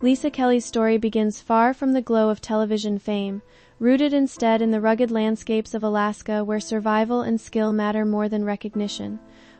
Lisa Kelly's story begins far from the glow of television fame, rooted instead in the rugged landscapes of Alaska where survival and skill matter more than recognition.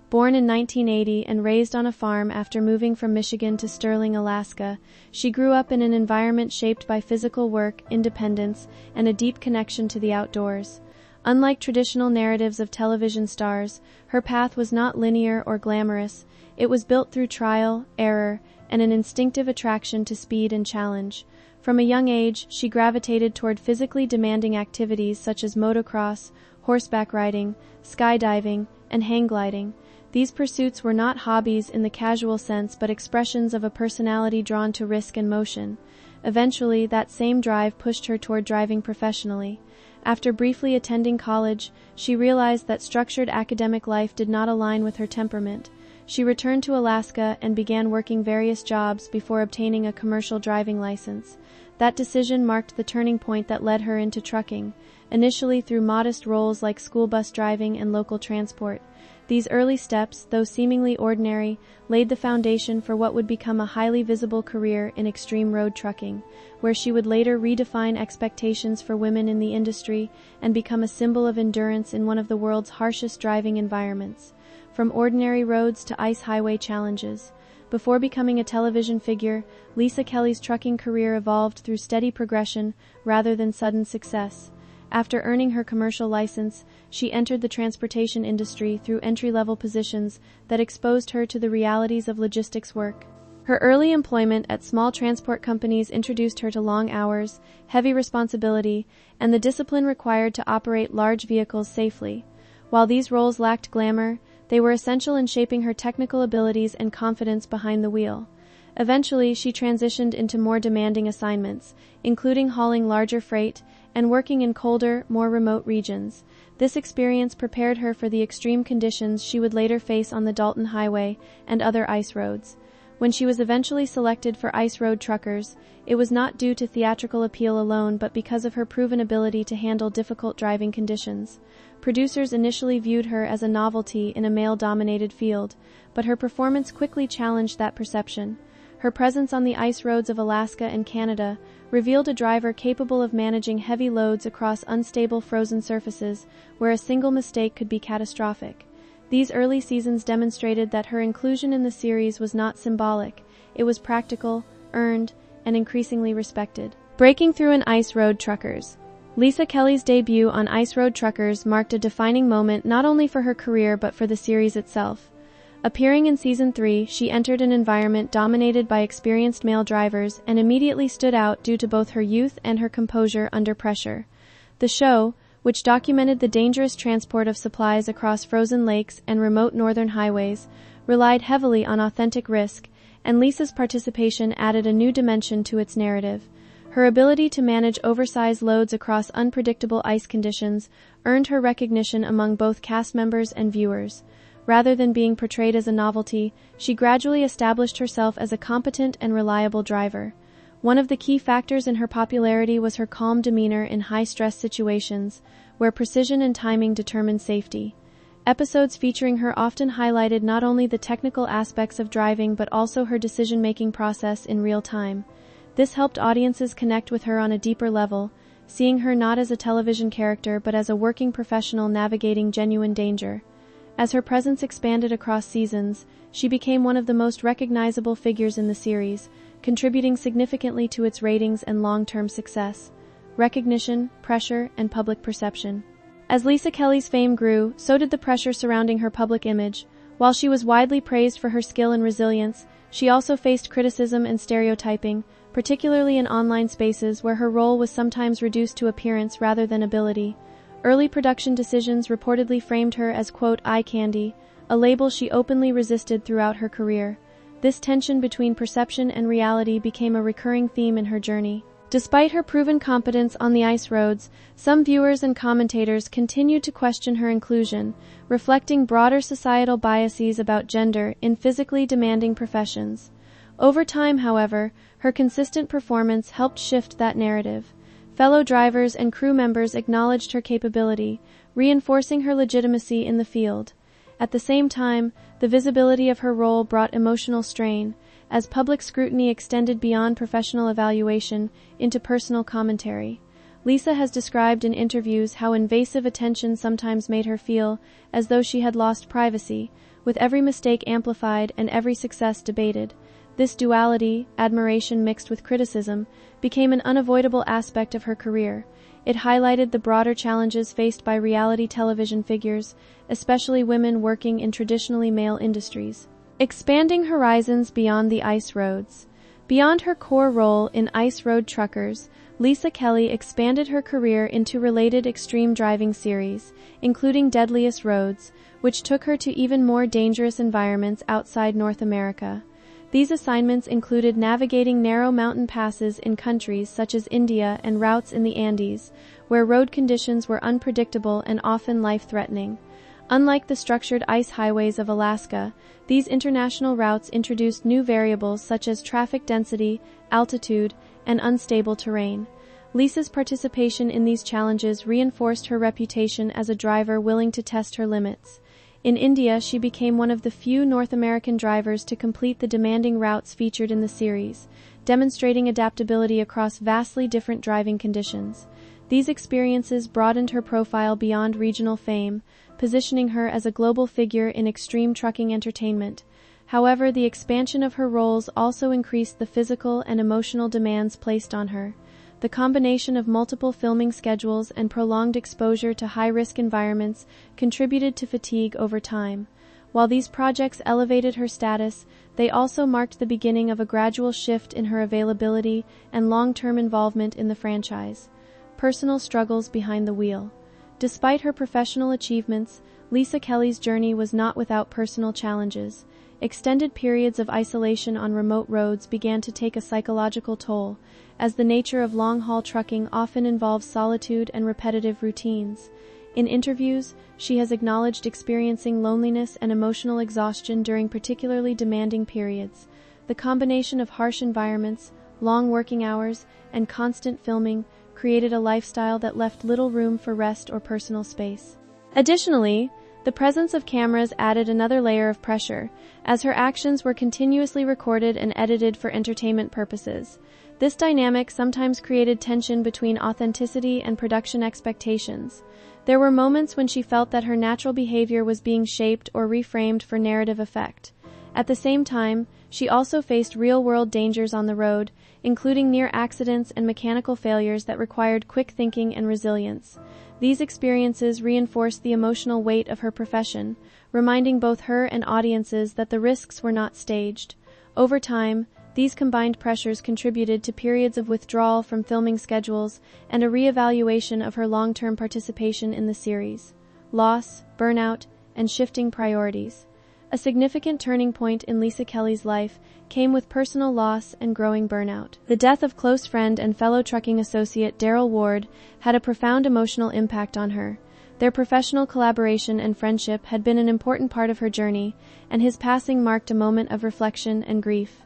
Born in 1980 and raised on a farm after moving from Michigan to Sterling, Alaska, she grew up in an environment shaped by physical work, independence, and a deep connection to the outdoors. Unlike traditional narratives of television stars, her path was not linear or glamorous. It was built through trial, error, and an instinctive attraction to speed and challenge. From a young age, she gravitated toward physically demanding activities such as motocross, horseback riding, skydiving, and hang gliding. These pursuits were not hobbies in the casual sense but expressions of a personality drawn to risk and motion. Eventually, that same drive pushed her toward driving professionally. After briefly attending college, she realized that structured academic life did not align with her temperament. She returned to Alaska and began working various jobs before obtaining a commercial driving license. That decision marked the turning point that led her into trucking, initially through modest roles like school bus driving and local transport. These early steps, though seemingly ordinary, laid the foundation for what would become a highly visible career in extreme road trucking, where she would later redefine expectations for women in the industry and become a symbol of endurance in one of the world's harshest driving environments. From ordinary roads to ice highway challenges. Before becoming a television figure, Lisa Kelly's trucking career evolved through steady progression rather than sudden success. After earning her commercial license, she entered the transportation industry through entry-level positions that exposed her to the realities of logistics work. Her early employment at small transport companies introduced her to long hours, heavy responsibility, and the discipline required to operate large vehicles safely. While these roles lacked glamour, they were essential in shaping her technical abilities and confidence behind the wheel. Eventually, she transitioned into more demanding assignments, including hauling larger freight and working in colder, more remote regions. This experience prepared her for the extreme conditions she would later face on the Dalton Highway and other ice roads. When she was eventually selected for Ice Road Truckers, it was not due to theatrical appeal alone but because of her proven ability to handle difficult driving conditions. Producers initially viewed her as a novelty in a male-dominated field, but her performance quickly challenged that perception. Her presence on the ice roads of Alaska and Canada revealed a driver capable of managing heavy loads across unstable frozen surfaces where a single mistake could be catastrophic. These early seasons demonstrated that her inclusion in the series was not symbolic. It was practical, earned, and increasingly respected. Breaking through in Ice Road Truckers. Lisa Kelly's debut on Ice Road Truckers marked a defining moment not only for her career but for the series itself. Appearing in Season 3, she entered an environment dominated by experienced male drivers and immediately stood out due to both her youth and her composure under pressure. The show, which documented the dangerous transport of supplies across frozen lakes and remote northern highways, relied heavily on authentic risk, and Lisa's participation added a new dimension to its narrative. Her ability to manage oversized loads across unpredictable ice conditions earned her recognition among both cast members and viewers. Rather than being portrayed as a novelty, she gradually established herself as a competent and reliable driver. One of the key factors in her popularity was her calm demeanor in high-stress situations, where precision and timing determined safety. Episodes featuring her often highlighted not only the technical aspects of driving but also her decision-making process in real time. This helped audiences connect with her on a deeper level, seeing her not as a television character but as a working professional navigating genuine danger. As her presence expanded across seasons, she became one of the most recognizable figures in the series, contributing significantly to its ratings and long-term success. Recognition, pressure, and public perception. As Lisa Kelly's fame grew, so did the pressure surrounding her public image. While she was widely praised for her skill and resilience, she also faced criticism and stereotyping, particularly in online spaces where her role was sometimes reduced to appearance rather than ability. Early production decisions reportedly framed her as, quote, eye candy, a label she openly resisted throughout her career. This tension between perception and reality became a recurring theme in her journey. Despite her proven competence on the ice roads, some viewers and commentators continued to question her inclusion, reflecting broader societal biases about gender in physically demanding professions. Over time, however, her consistent performance helped shift that narrative. Fellow drivers and crew members acknowledged her capability, reinforcing her legitimacy in the field. At the same time, the visibility of her role brought emotional strain, as public scrutiny extended beyond professional evaluation into personal commentary. Lisa has described in interviews how invasive attention sometimes made her feel as though she had lost privacy, with every mistake amplified and every success debated. This duality, admiration mixed with criticism, became an unavoidable aspect of her career. It highlighted the broader challenges faced by reality television figures, especially women working in traditionally male industries. Expanding horizons beyond the ice roads. Beyond her core role in Ice Road Truckers, Lisa Kelly expanded her career into related extreme driving series, including Deadliest Roads, which took her to even more dangerous environments outside North America. These assignments included navigating narrow mountain passes in countries such as India and routes in the Andes, where road conditions were unpredictable and often life-threatening. Unlike the structured ice highways of Alaska, these international routes introduced new variables such as traffic density, altitude, and unstable terrain. Lisa's participation in these challenges reinforced her reputation as a driver willing to test her limits. In India, she became one of the few North American drivers to complete the demanding routes featured in the series, demonstrating adaptability across vastly different driving conditions. These experiences broadened her profile beyond regional fame, positioning her as a global figure in extreme trucking entertainment. However, the expansion of her roles also increased the physical and emotional demands placed on her. The combination of multiple filming schedules and prolonged exposure to high-risk environments contributed to fatigue over time. While these projects elevated her status, they also marked the beginning of a gradual shift in her availability and long-term involvement in the franchise. Personal struggles behind the wheel. Despite her professional achievements, Lisa Kelly's journey was not without personal challenges. Extended periods of isolation on remote roads began to take a psychological toll, as the nature of long-haul trucking often involves solitude and repetitive routines. In interviews, she has acknowledged experiencing loneliness and emotional exhaustion during particularly demanding periods. The combination of harsh environments, long working hours, and constant filming created a lifestyle that left little room for rest or personal space. Additionally, the presence of cameras added another layer of pressure, as her actions were continuously recorded and edited for entertainment purposes. This dynamic sometimes created tension between authenticity and production expectations. There were moments when she felt that her natural behavior was being shaped or reframed for narrative effect. At the same time, she also faced real-world dangers on the road, including near accidents and mechanical failures that required quick thinking and resilience. These experiences reinforced the emotional weight of her profession, reminding both her and audiences that the risks were not staged. Over time, these combined pressures contributed to periods of withdrawal from filming schedules and a re-evaluation of her long-term participation in the series. Loss, burnout, and shifting priorities. A significant turning point in Lisa Kelly's life came with personal loss and growing burnout. The death of close friend and fellow trucking associate Daryl Ward had a profound emotional impact on her. Their professional collaboration and friendship had been an important part of her journey, and his passing marked a moment of reflection and grief.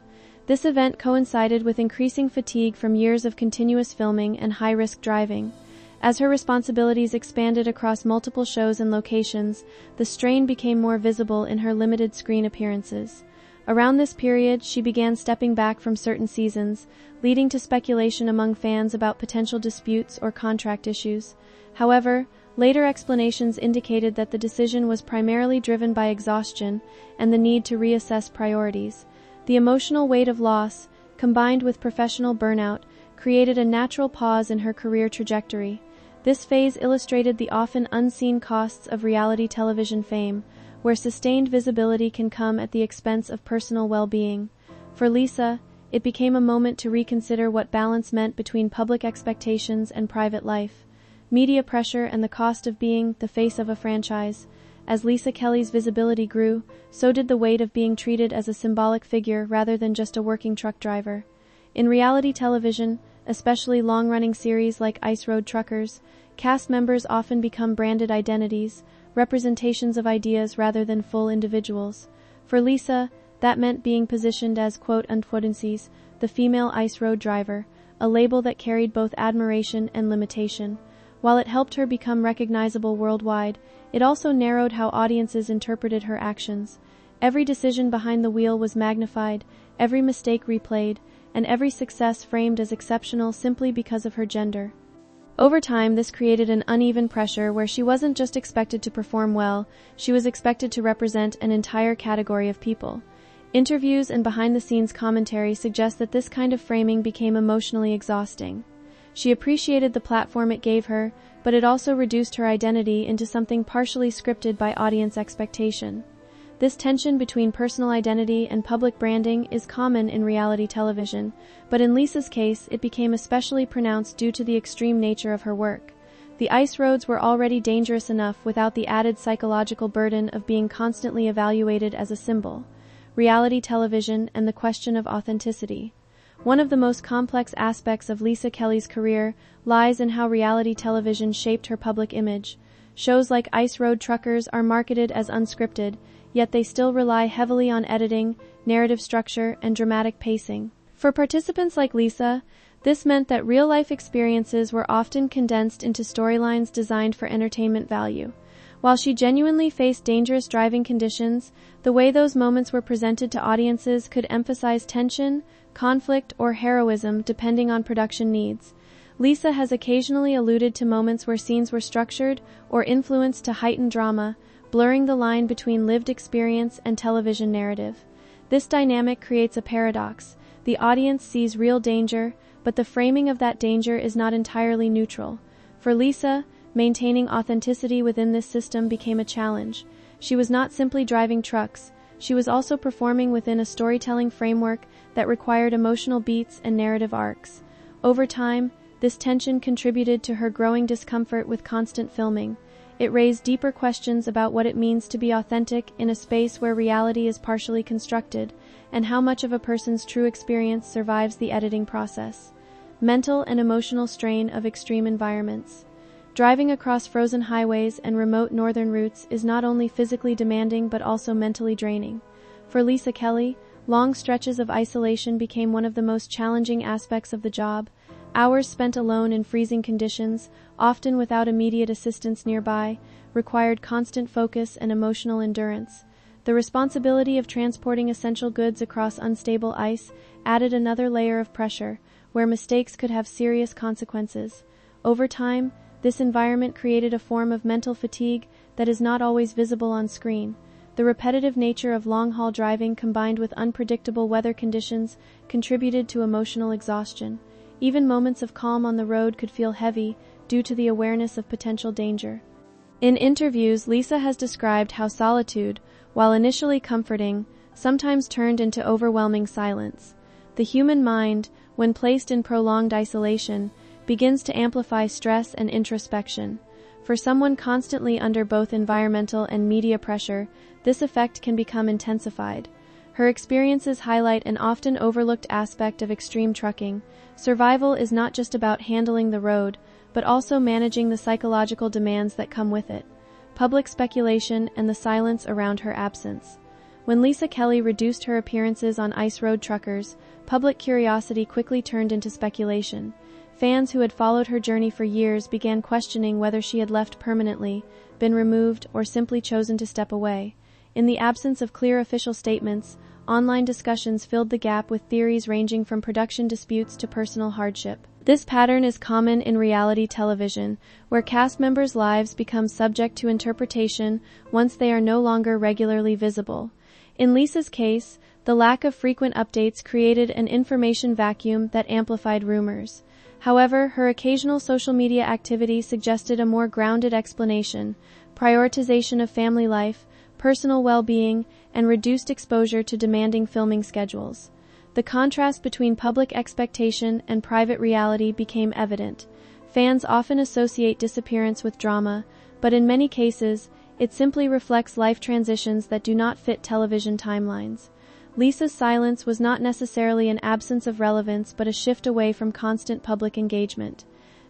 This event coincided with increasing fatigue from years of continuous filming and high-risk driving. As her responsibilities expanded across multiple shows and locations, the strain became more visible in her limited screen appearances. Around this period, she began stepping back from certain seasons, leading to speculation among fans about potential disputes or contract issues. However, later explanations indicated that the decision was primarily driven by exhaustion and the need to reassess priorities. The emotional weight of loss, combined with professional burnout, created a natural pause in her career trajectory. This phase illustrated the often unseen costs of reality television fame, where sustained visibility can come at the expense of personal well-being. For Lisa, it became a moment to reconsider what balance meant between public expectations and private life. Media pressure and the cost of being the face of a franchise. As Lisa Kelly's visibility grew, so did the weight of being treated as a symbolic figure rather than just a working truck driver. In reality television, especially long-running series like Ice Road Truckers, cast members often become branded identities, representations of ideas rather than full individuals. For Lisa, that meant being positioned as quote-unquote the female ice road driver, a label that carried both admiration and limitation. While it helped her become recognizable worldwide, it also narrowed how audiences interpreted her actions. Every decision behind the wheel was magnified, every mistake replayed, and every success framed as exceptional simply because of her gender. Over time, this created an uneven pressure where she wasn't just expected to perform well, she was expected to represent an entire category of people. Interviews and behind-the-scenes commentary suggest that this kind of framing became emotionally exhausting. She appreciated the platform it gave her, but it also reduced her identity into something partially scripted by audience expectation. This tension between personal identity and public branding is common in reality television, but in Lisa's case, it became especially pronounced due to the extreme nature of her work. The ice roads were already dangerous enough without the added psychological burden of being constantly evaluated as a symbol. Reality television and the question of authenticity. One of the most complex aspects of Lisa Kelly's career lies in how reality television shaped her public image. Shows like Ice Road Truckers are marketed as unscripted, yet they still rely heavily on editing, narrative structure, and dramatic pacing. For participants like Lisa, this meant that real-life experiences were often condensed into storylines designed for entertainment value. While she genuinely faced dangerous driving conditions, the way those moments were presented to audiences could emphasize tension, conflict, or heroism depending on production needs. Lisa has occasionally alluded to moments where scenes were structured or influenced to heighten drama, blurring the line between lived experience and television narrative. This dynamic creates a paradox. The audience sees real danger, but the framing of that danger is not entirely neutral. For Lisa, maintaining authenticity within this system became a challenge. She was not simply driving trucks, she was also performing within a storytelling framework that required emotional beats and narrative arcs. Over time, this tension contributed to her growing discomfort with constant filming. It raised deeper questions about what it means to be authentic in a space where reality is partially constructed, and how much of a person's true experience survives the editing process. Mental and emotional strain of extreme environments. Driving across frozen highways and remote northern routes is not only physically demanding but also mentally draining. For Lisa Kelly, long stretches of isolation became one of the most challenging aspects of the job. Hours spent alone in freezing conditions, often without immediate assistance nearby, required constant focus and emotional endurance. The responsibility of transporting essential goods across unstable ice added another layer of pressure, where mistakes could have serious consequences. Over time, this environment created a form of mental fatigue that is not always visible on screen. The repetitive nature of long-haul driving combined with unpredictable weather conditions contributed to emotional exhaustion. Even moments of calm on the road could feel heavy due to the awareness of potential danger. In interviews, Lisa has described how solitude, while initially comforting, sometimes turned into overwhelming silence. The human mind, when placed in prolonged isolation, begins to amplify stress and introspection. For someone constantly under both environmental and media pressure, this effect can become intensified. Her experiences highlight an often overlooked aspect of extreme trucking. Survival is not just about handling the road, but also managing the psychological demands that come with it. Public speculation and the silence around her absence. When Lisa Kelly reduced her appearances on Ice Road Truckers, public curiosity quickly turned into speculation. Fans who had followed her journey for years began questioning whether she had left permanently, been removed, or simply chosen to step away. In the absence of clear official statements, online discussions filled the gap with theories ranging from production disputes to personal hardship. This pattern is common in reality television, where cast members' lives become subject to interpretation once they are no longer regularly visible. In Lisa's case, the lack of frequent updates created an information vacuum that amplified rumors. However, her occasional social media activity suggested a more grounded explanation: prioritization of family life, personal well-being, and reduced exposure to demanding filming schedules. The contrast between public expectation and private reality became evident. Fans often associate disappearance with drama, but in many cases, it simply reflects life transitions that do not fit television timelines. Lisa's silence was not necessarily an absence of relevance but a shift away from constant public engagement.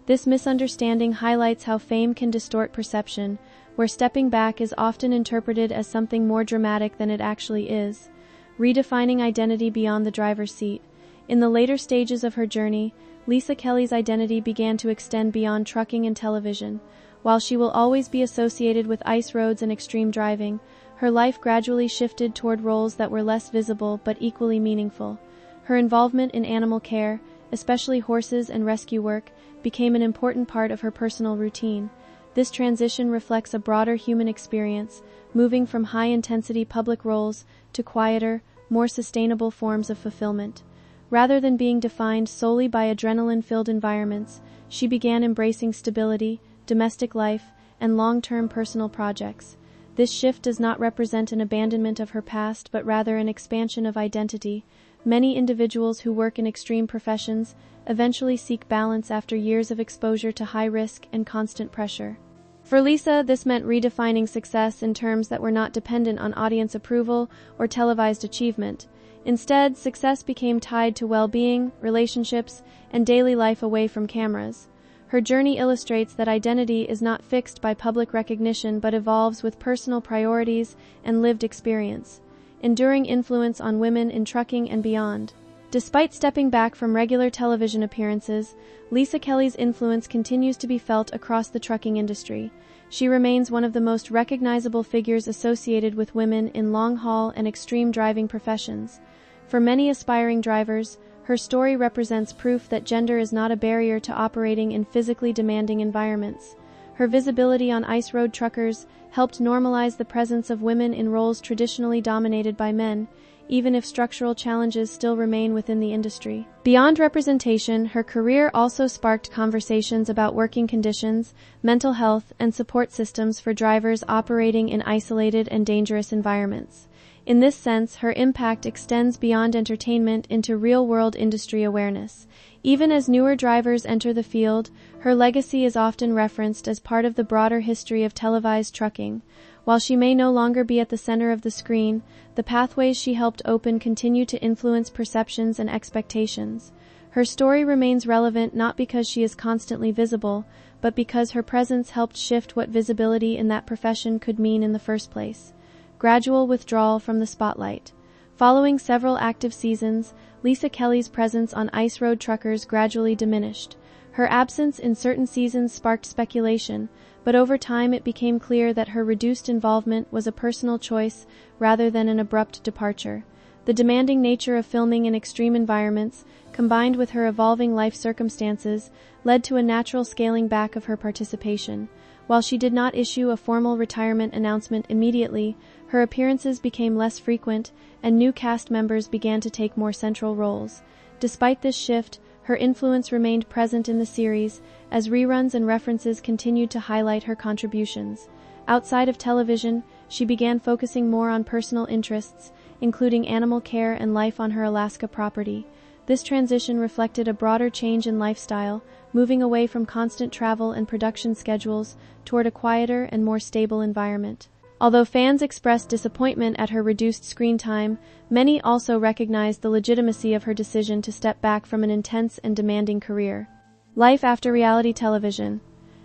This misunderstanding highlights how fame can distort perception, where stepping back is often interpreted as something more dramatic than it actually is. Redefining identity beyond the driver's seat. In the later stages of her journey, Lisa Kelly's identity began to extend beyond trucking and television. While she will always be associated with ice roads and extreme driving, her life gradually shifted toward roles that were less visible but equally meaningful. Her involvement in animal care, especially horses and rescue work, became an important part of her personal routine. This transition reflects a broader human experience, moving from high-intensity public roles to quieter, more sustainable forms of fulfillment. Rather than being defined solely by adrenaline-filled environments, she began embracing stability, domestic life, and long-term personal projects. This shift does not represent an abandonment of her past, but rather an expansion of identity. Many individuals who work in extreme professions eventually seek balance after years of exposure to high risk and constant pressure. For Lisa, this meant redefining success in terms that were not dependent on audience approval or televised achievement. Instead, success became tied to well-being, relationships, and daily life away from cameras. Her journey illustrates that identity is not fixed by public recognition but evolves with personal priorities and lived experience, enduring influence on women in trucking and beyond. Despite stepping back from regular television appearances, Lisa Kelly's influence continues to be felt across the trucking industry. She remains one of the most recognizable figures associated with women in long-haul and extreme driving professions. For many aspiring drivers, her story represents proof that gender is not a barrier to operating in physically demanding environments. Her visibility on ice road truckers helped normalize the presence of women in roles traditionally dominated by men, even if structural challenges still remain within the industry. Beyond representation, her career also sparked conversations about working conditions, mental health, and support systems for drivers operating in isolated and dangerous environments. In this sense, her impact extends beyond entertainment into real-world industry awareness. Even as newer drivers enter the field, her legacy is often referenced as part of the broader history of televised trucking. While she may no longer be at the center of the screen, the pathways she helped open continue to influence perceptions and expectations. Her story remains relevant not because she is constantly visible, but because her presence helped shift what visibility in that profession could mean in the first place. Gradual withdrawal from the spotlight. Following several active seasons, Lisa Kelly's presence on ice road truckers gradually diminished. Her absence in certain seasons sparked speculation, but over time it became clear that her reduced involvement was a personal choice rather than an abrupt departure. The demanding nature of filming in extreme environments, combined with her evolving life circumstances, led to a natural scaling back of her participation. While she did not issue a formal retirement announcement immediately, her appearances became less frequent, and new cast members began to take more central roles. Despite this shift, her influence remained present in the series, as reruns and references continued to highlight her contributions. Outside of television, she began focusing more on personal interests, including animal care and life on her Alaska property. This transition reflected a broader change in lifestyle, moving away from constant travel and production schedules toward a quieter and more stable environment. Although fans expressed disappointment at her reduced screen time, many also recognized the legitimacy of her decision to step back from an intense and demanding career. Life after reality television.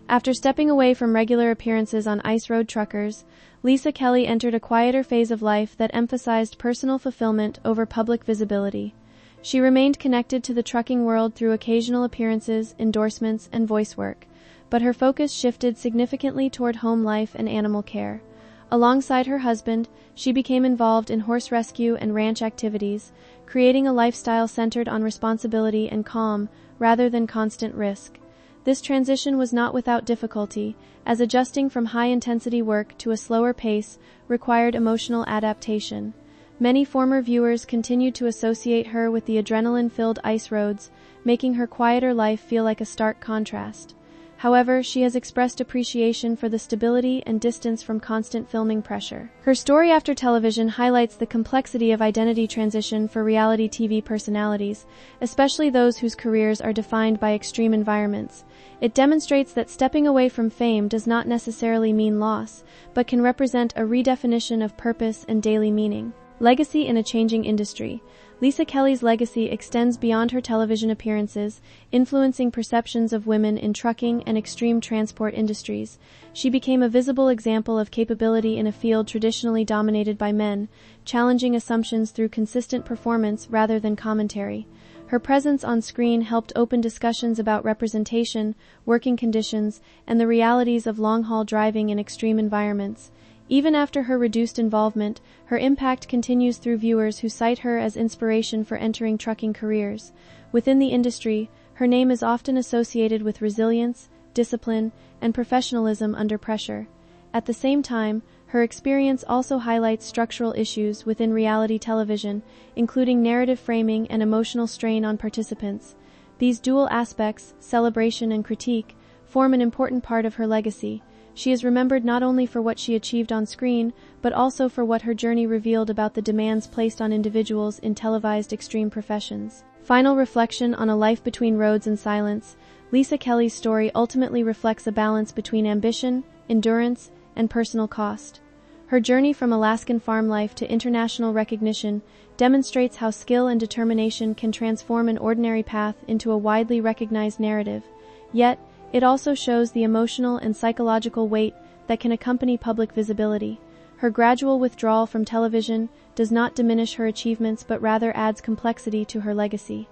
After stepping away from regular appearances on ice road truckers, Lisa Kelly entered a quieter phase of life that emphasized personal fulfillment over public visibility. She remained connected to the trucking world through occasional appearances, endorsements, and voice work, but her focus shifted significantly toward home life and animal care. Alongside her husband, she became involved in horse rescue and ranch activities, creating a lifestyle centered on responsibility and calm rather than constant risk. This transition was not without difficulty, as adjusting from high-intensity work to a slower pace required emotional adaptation. Many former viewers continued to associate her with the adrenaline-filled ice roads, making her quieter life feel like a stark contrast. However, she has expressed appreciation for the stability and distance from constant filming pressure. Her story after television highlights the complexity of identity transition for reality TV personalities, especially those whose careers are defined by extreme environments. It demonstrates that stepping away from fame does not necessarily mean loss, but can represent a redefinition of purpose and daily meaning. Legacy in a changing industry. Lisa Kelly's legacy extends beyond her television appearances, influencing perceptions of women in trucking and extreme transport industries. She became a visible example of capability in a field traditionally dominated by men, challenging assumptions through consistent performance rather than commentary. Her presence on screen helped open discussions about representation, working conditions, and the realities of long-haul driving in extreme environments. Even after her reduced involvement, her impact continues through viewers who cite her as inspiration for entering trucking careers. Within the industry, her name is often associated with resilience, discipline, and professionalism under pressure. At the same time, her experience also highlights structural issues within reality television, including narrative framing and emotional strain on participants. These dual aspects, celebration and critique, form an important part of her legacy. She is remembered not only for what she achieved on screen, but also for what her journey revealed about the demands placed on individuals in televised extreme professions. Final reflection on a life between roads and silence. Lisa Kelly's story ultimately reflects a balance between ambition, endurance, and personal cost. Her journey from Alaskan farm life to international recognition demonstrates how skill and determination can transform an ordinary path into a widely recognized narrative. Yet, it also shows the emotional and psychological weight that can accompany public visibility. Her gradual withdrawal from television does not diminish her achievements but rather adds complexity to her legacy.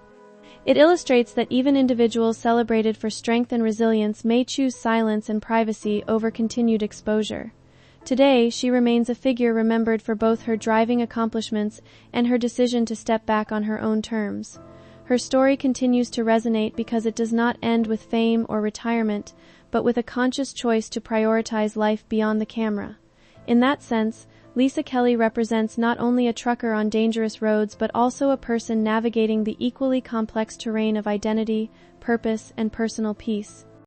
It illustrates that even individuals celebrated for strength and resilience may choose silence and privacy over continued exposure. Today, she remains a figure remembered for both her driving accomplishments and her decision to step back on her own terms. Her story continues to resonate because it does not end with fame or retirement, but with a conscious choice to prioritize life beyond the camera. In that sense, Lisa Kelly represents not only a trucker on dangerous roads but also a person navigating the equally complex terrain of identity, purpose, and personal peace.